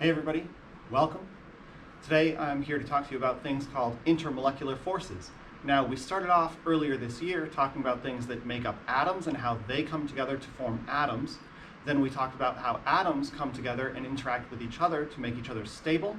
Hey everybody, welcome. Today I'm here to talk to you about things called intermolecular forces. Now, we started off earlier this year talking about things that make up atoms and how they come together to form atoms. Then we talked about how atoms come together and interact with each other to make each other stable.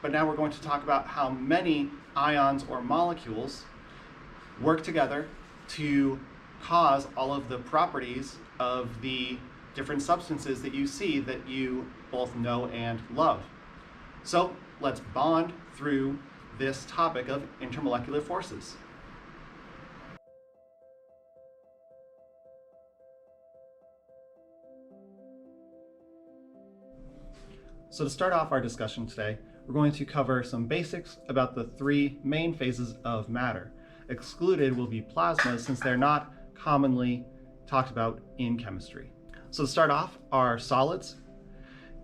But now we're going to talk about how many ions or molecules work together to cause all of the properties of the different substances that you see that you both know and love. So let's bond through this topic of intermolecular forces. So to start off our discussion today, we're going to cover some basics about the three main phases of matter. Excluded will be plasmas since they're not commonly talked about in chemistry. So to start off, are solids.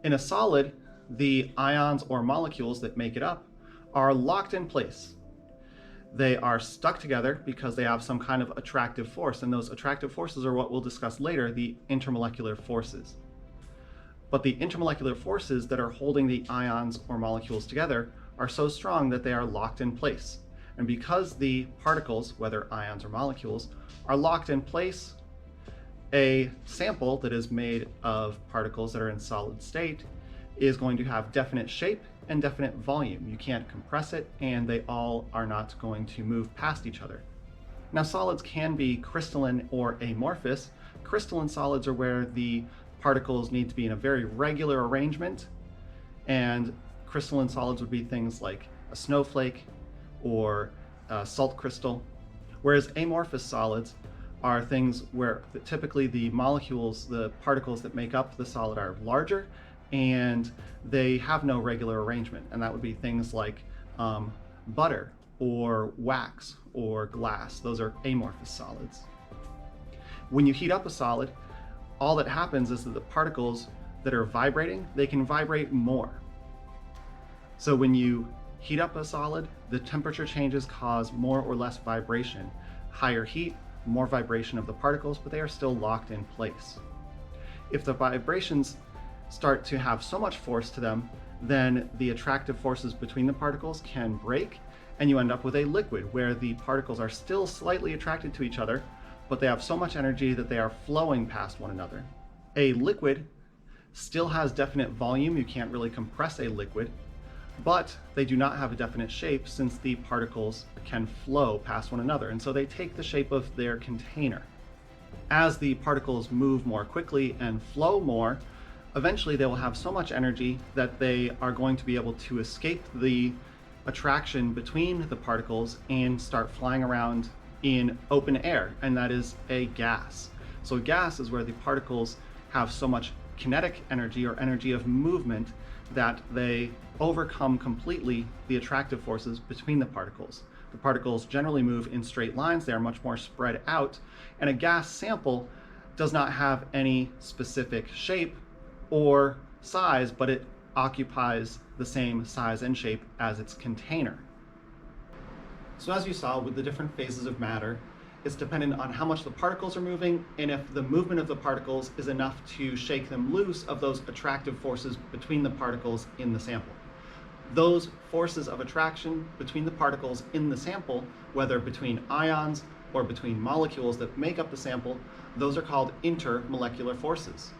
In a solid, the ions or molecules that make it up are locked in place. They are stuck together because they have some kind of attractive force, and those attractive forces are what we'll discuss later, the intermolecular forces. But the intermolecular forces that are holding the ions or molecules together are so strong that they are locked in place. And because the particles, whether ions or molecules, are locked in place, a sample that is made of particles that are in solid state is going to have definite shape and definite volume. You can't compress it, and they all are not going to move past each other. Now, solids can be crystalline or amorphous. Crystalline solids are where the particles need to be in a very regular arrangement, and crystalline solids would be things like a snowflake or a salt crystal, whereas amorphous solids are things where typically the molecules, the particles that make up the solid, are larger and they have no regular arrangement. And that would be things like butter or wax or glass. Those are amorphous solids. When you heat up a solid, all that happens is that the particles that are vibrating, they can vibrate more. So when you heat up a solid, the temperature changes cause more or less vibration. Higher heat, more vibration of the particles, but they are still locked in place. If the vibrations start to have so much force to them, then the attractive forces between the particles can break, and you end up with a liquid where the particles are still slightly attracted to each other, but they have so much energy that they are flowing past one another. A liquid still has definite volume. You can't really compress a liquid, but they do not have a definite shape since the particles can flow past one another, and so they take the shape of their container. As the particles move more quickly and flow more, eventually they will have so much energy that they are going to be able to escape the attraction between the particles and start flying around in open air, and that is a gas. So gas is where the particles have so much kinetic energy or energy of movement that they overcome completely the attractive forces between the particles. The particles generally move in straight lines. They are much more spread out, and a gas sample does not have any specific shape or size, but it occupies the same size and shape as its container. So as you saw with the different phases of matter, it's dependent on how much the particles are moving and if the movement of the particles is enough to shake them loose of those attractive forces between the particles in the sample. Those forces of attraction between the particles in the sample, whether between ions or between molecules that make up the sample, those are called intermolecular forces.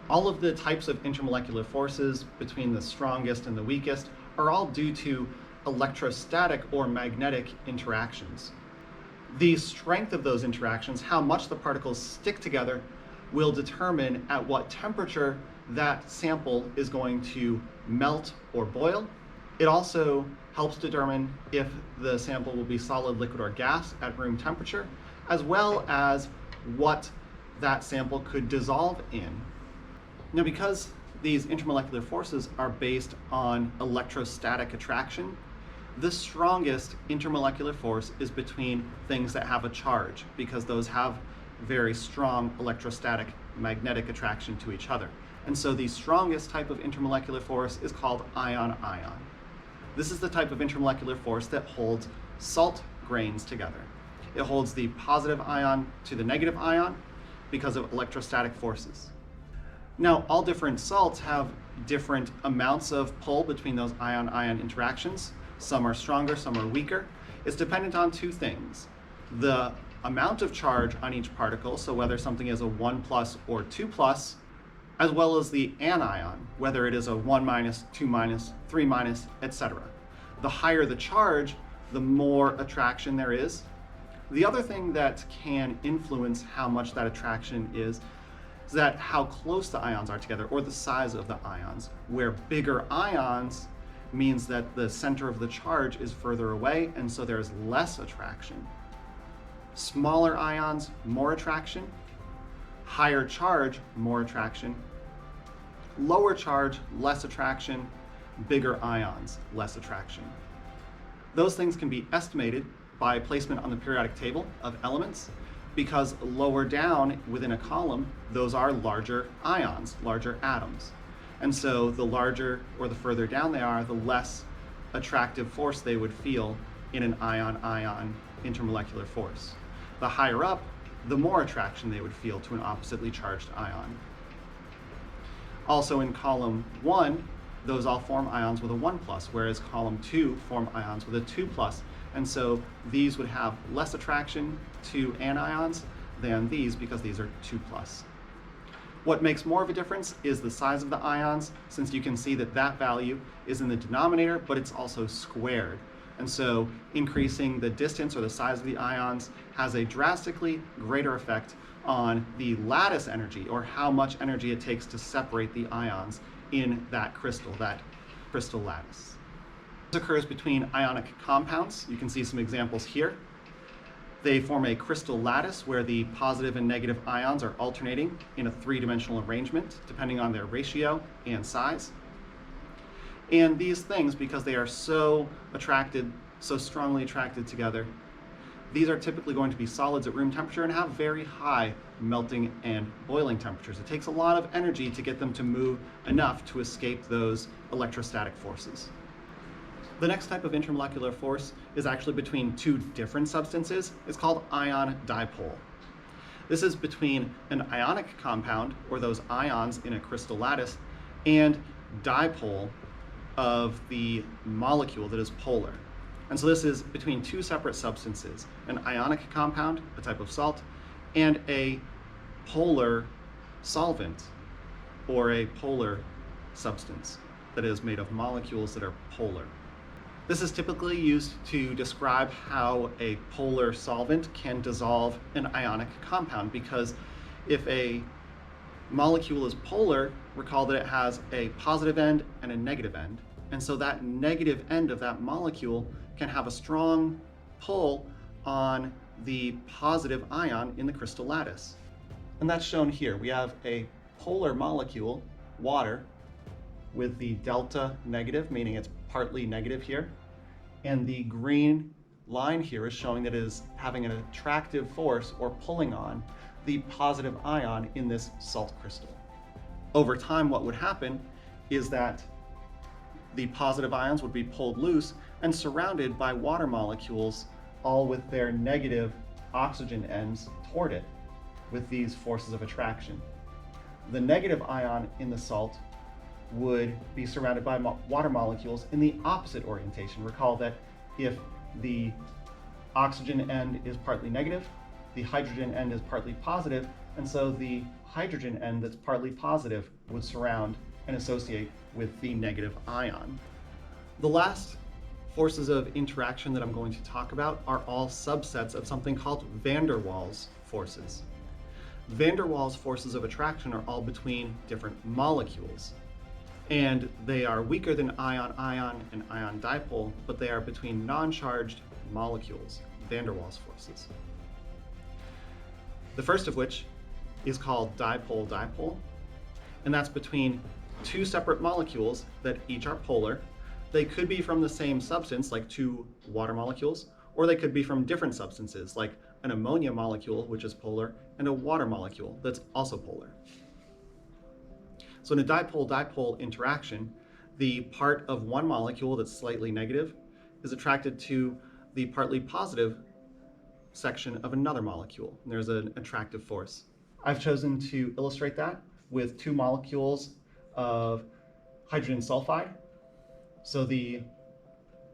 All of the types of intermolecular forces between the strongest and the weakest are all due to electrostatic or magnetic interactions. The strength of those interactions, how much the particles stick together, will determine at what temperature that sample is going to melt or boil. It also helps determine if the sample will be solid, liquid, or gas at room temperature, as well as what that sample could dissolve in. Now, because these intermolecular forces are based on electrostatic attraction, the strongest intermolecular force is between things that have a charge, because those have very strong electrostatic magnetic attraction to each other. And so the strongest type of intermolecular force is called ion-ion. This is the type of intermolecular force that holds salt grains together. It holds the positive ion to the negative ion because of electrostatic forces. Now, all different salts have different amounts of pull between those ion-ion interactions. Some are stronger, some are weaker. It's dependent on two things: the amount of charge on each particle, so whether something is a 1 plus or 2 plus, as well as the anion, whether it is a 1 minus, 2 minus, 3 minus, etc. The higher the charge, the more attraction there is. The other thing that can influence how much that attraction is that how close the ions are together, or the size of the ions, where bigger ions means that the center of the charge is further away, and so there's less attraction. Smaller ions, more attraction. Higher charge, more attraction. Lower charge, less attraction. Bigger ions, less attraction. Those things can be estimated by placement on the periodic table of elements, because lower down within a column, those are larger ions, larger atoms. And so the larger or the further down they are, the less attractive force they would feel in an ion-ion intermolecular force. The higher up, the more attraction they would feel to an oppositely charged ion. Also in column 1, those all form ions with a 1 plus, whereas column 2 form ions with a 2 plus. And so these would have less attraction to anions than these, because these are 2 plus. What makes more of a difference is the size of the ions, since you can see that that value is in the denominator, but it's also squared. And so increasing the distance or the size of the ions has a drastically greater effect on the lattice energy, or how much energy it takes to separate the ions in that crystal lattice. This occurs between ionic compounds. You can see some examples here. They form a crystal lattice where the positive and negative ions are alternating in a three-dimensional arrangement, depending on their ratio and size. And these things, because they are so strongly attracted together, these are typically going to be solids at room temperature and have very high melting and boiling temperatures. It takes a lot of energy to get them to move enough to escape those electrostatic forces. The next type of intermolecular force is actually between two different substances. It's called ion dipole. This is between an ionic compound, or those ions in a crystal lattice, and dipole of the molecule that is polar. And so this is between two separate substances: an ionic compound, a type of salt, and a polar solvent, or a polar substance that is made of molecules that are polar. This is typically used to describe how a polar solvent can dissolve an ionic compound, because if a molecule is polar, recall that it has a positive end and a negative end. And so that negative end of that molecule can have a strong pull on the positive ion in the crystal lattice. And that's shown here. We have a polar molecule, water, with the delta negative, meaning it's partly negative here. And the green line here is showing that it is having an attractive force, or pulling on, the positive ion in this salt crystal. Over time, what would happen is that the positive ions would be pulled loose and surrounded by water molecules, all with their negative oxygen ends toward it, with these forces of attraction. The negative ion in the salt would be surrounded by water molecules in the opposite orientation. Recall that if the oxygen end is partly negative, the hydrogen end is partly positive, and so the hydrogen end that's partly positive would surround and associate with the negative ion. The last forces of interaction that I'm going to talk about are all subsets of something called van der Waals forces. Van der Waals forces of attraction are all between different molecules, and they are weaker than ion-ion and ion dipole, but they are between non-charged molecules, van der Waals forces. The first of which is called dipole-dipole, and that's between two separate molecules that each are polar. They could be from the same substance, like two water molecules, or they could be from different substances, like an ammonia molecule, which is polar, and a water molecule that's also polar. So in a dipole-dipole interaction, the part of one molecule that's slightly negative is attracted to the partly positive section of another molecule. And there's an attractive force. I've chosen to illustrate that with two molecules of hydrogen sulfide. So the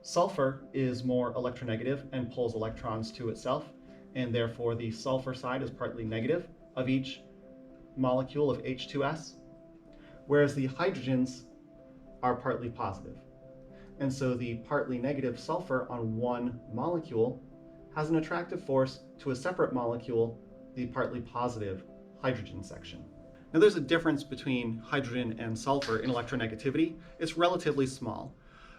sulfur is more electronegative and pulls electrons to itself, and therefore the sulfur side is partly negative of each molecule of H2S, whereas the hydrogens are partly positive. And so the partly negative sulfur on one molecule has an attractive force to a separate molecule, the partly positive hydrogen section. Now there's a difference between hydrogen and sulfur in electronegativity. It's relatively small.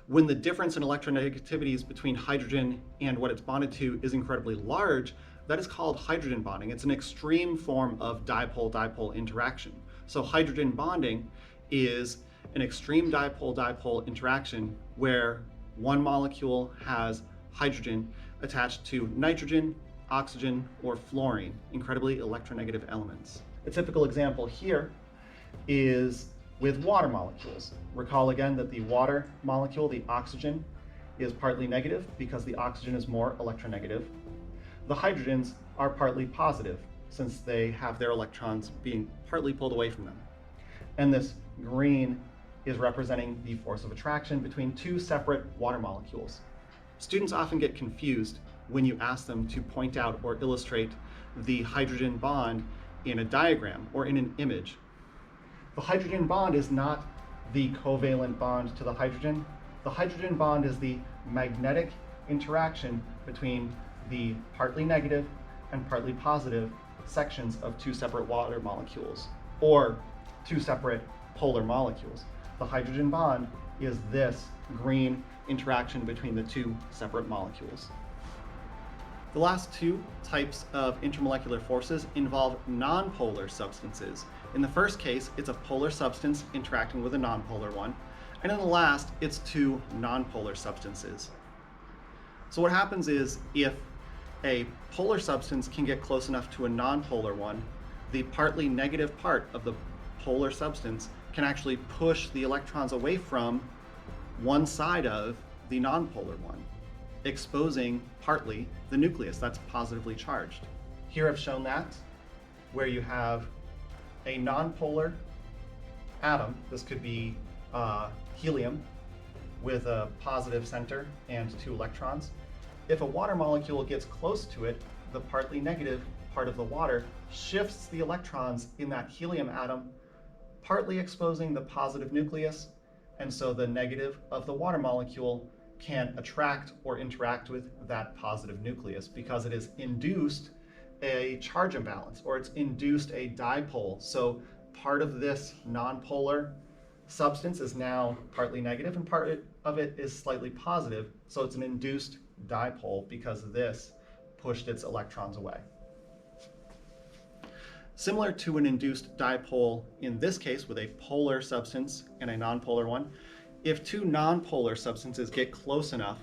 When the difference in electronegativities between hydrogen and what it's bonded to is incredibly large, that is called hydrogen bonding. It's an extreme form of dipole-dipole interaction. So hydrogen bonding is an extreme dipole-dipole interaction where one molecule has hydrogen attached to nitrogen, oxygen, or fluorine, incredibly electronegative elements. A typical example here is with water molecules. Recall again that the water molecule, the oxygen, is partly negative because the oxygen is more electronegative. The hydrogens are partly positive since they have their electrons being partly pulled away from them. And this green is representing the force of attraction between two separate water molecules. Students often get confused when you ask them to point out or illustrate the hydrogen bond in a diagram or in an image. The hydrogen bond is not the covalent bond to the hydrogen. The hydrogen bond is the magnetic interaction between the partly negative and partly positive sections of two separate water molecules, or two separate polar molecules. The hydrogen bond is this green interaction between the two separate molecules. The last two types of intermolecular forces involve nonpolar substances. In the first case, it's a polar substance interacting with a nonpolar one, and in the last, it's two nonpolar substances. So what happens is if a polar substance can get close enough to a nonpolar one, the partly negative part of the polar substance can actually push the electrons away from one side of the nonpolar one, exposing partly the nucleus that's positively charged. Here I've shown that, where you have a nonpolar atom. This could be helium with a positive center and two electrons. If a water molecule gets close to it, the partly negative part of the water shifts the electrons in that helium atom, partly exposing the positive nucleus, and so the negative of the water molecule can attract or interact with that positive nucleus because it has induced a charge imbalance, or it's induced a dipole. So part of this nonpolar substance is now partly negative and part of it is slightly positive. So it's an induced dipole because this pushed its electrons away. Similar to an induced dipole in this case with a polar substance and a nonpolar one, if two nonpolar substances get close enough,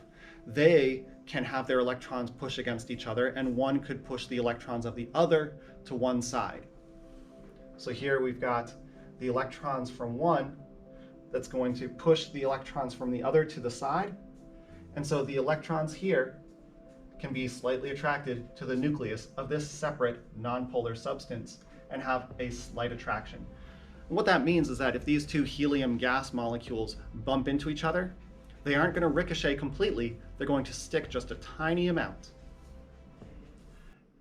they can have their electrons push against each other, and one could push the electrons of the other to one side. So here we've got the electrons from one that's going to push the electrons from the other to the side. And so the electrons here can be slightly attracted to the nucleus of this separate nonpolar substance and have a slight attraction. And what that means is that if these two helium gas molecules bump into each other, they aren't going to ricochet completely, they're going to stick just a tiny amount.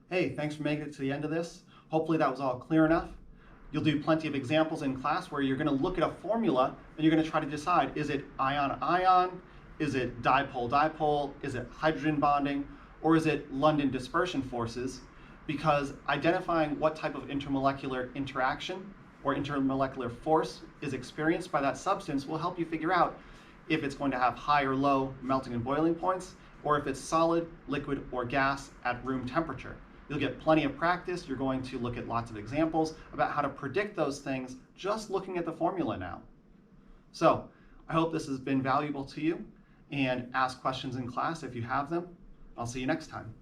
Hey, thanks for making it to the end of this. Hopefully that was all clear enough. You'll do plenty of examples in class where you're going to look at a formula and you're going to try to decide, is it ion-ion, is it dipole-dipole, is it hydrogen bonding, or is it London dispersion forces? Because identifying what type of intermolecular interaction or intermolecular force is experienced by that substance will help you figure out if it's going to have high or low melting and boiling points, or if it's solid, liquid, or gas at room temperature. You'll get plenty of practice. You're going to look at lots of examples about how to predict those things just looking at the formula now. So I hope this has been valuable to you, and ask questions in class if you have them. I'll see you next time.